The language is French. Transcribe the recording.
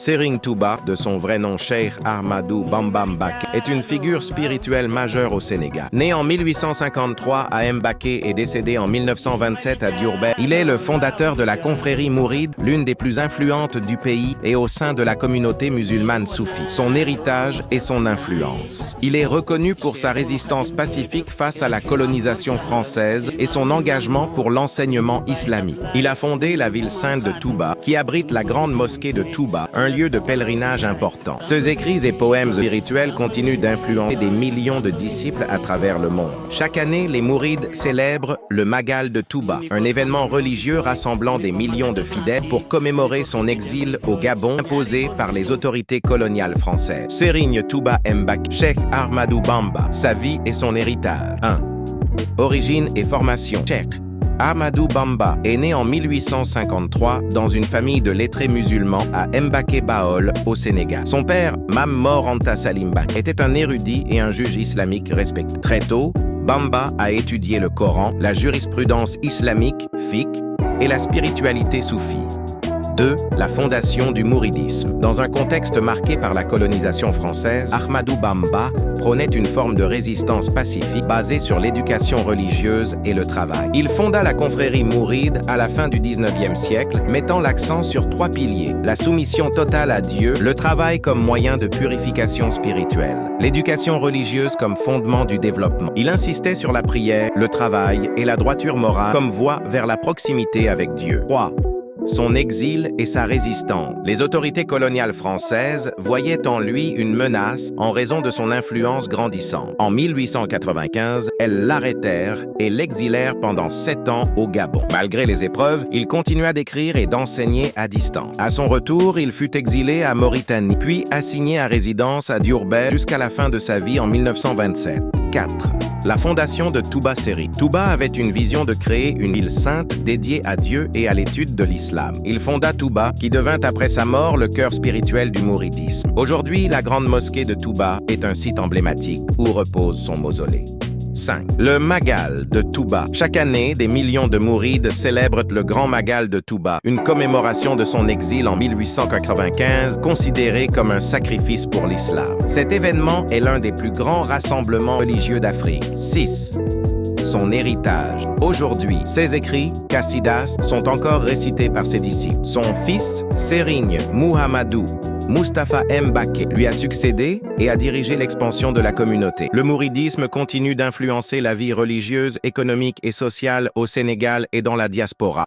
Serigne Touba, de son vrai nom Cheikh Ahmadou Bamba Mbacké, est une figure spirituelle majeure au Sénégal. Né en 1853 à Mbacké et décédé en 1927 à Diourbel, il est le fondateur de la confrérie mouride, l'une des plus influentes du pays et au sein de la communauté musulmane soufie. Son héritage et son influence. Il est reconnu pour sa résistance pacifique face à la colonisation française et son engagement pour l'enseignement islamique. Il a fondé la ville sainte de Touba, qui abrite la grande mosquée de Touba, un lieu de pèlerinage important. Ses écrits et poèmes spirituels continuent d'influencer des millions de disciples à travers le monde. Chaque année, les mourides célèbrent le Magal de Touba, un événement religieux rassemblant des millions de fidèles pour commémorer son exil au Gabon imposé par les autorités coloniales françaises. Serigne Touba Mbacké, Cheikh Ahmadou Bamba, sa vie et son héritage. 1. Origine et formation. Cheikh Ahmadou Bamba est né en 1853 dans une famille de lettrés musulmans à Mbacké Baol, au Sénégal. Son père, Mame Mor Anta Salim Mbacké, était un érudit et un juge islamique respecté. Très tôt, Bamba a étudié le Coran, la jurisprudence islamique, fiqh, et la spiritualité soufie. 2. La fondation du mouridisme. Dans un contexte marqué par la colonisation française, Ahmadou Bamba prônait une forme de résistance pacifique basée sur l'éducation religieuse et le travail. Il fonda la confrérie mouride à la fin du 19e siècle, mettant l'accent sur 3 piliers: la soumission totale à Dieu, le travail comme moyen de purification spirituelle, l'éducation religieuse comme fondement du développement. Il insistait sur la prière, le travail et la droiture morale comme voie vers la proximité avec Dieu. 3. Son exil et sa résistance. Les autorités coloniales françaises voyaient en lui une menace en raison de son influence grandissante. En 1895, elles l'arrêtèrent et l'exilèrent pendant 7 ans au Gabon. Malgré les épreuves, il continua d'écrire et d'enseigner à distance. À son retour, il fut exilé à Mauritanie, puis assigné à résidence à Diourbel jusqu'à la fin de sa vie en 1927. 4. La fondation de Touba Serigne. Touba avait une vision de créer une île sainte dédiée à Dieu et à l'étude de l'islam. Il fonda Touba, qui devint après sa mort le cœur spirituel du mouridisme. Aujourd'hui, la grande mosquée de Touba est un site emblématique où repose son mausolée. 5. Le Magal de Touba. Chaque année, des millions de mourides célèbrent le Grand Magal de Touba, une commémoration de son exil en 1895, considéré comme un sacrifice pour l'islam. Cet événement est l'un des plus grands rassemblements religieux d'Afrique. 6. Son héritage. Aujourd'hui, ses écrits, Qasidas, sont encore récités par ses disciples. Son fils, Serigne Mouhamadou Moustapha Mbacké, lui a succédé et a dirigé l'expansion de la communauté. Le mouridisme continue d'influencer la vie religieuse, économique et sociale au Sénégal et dans la diaspora.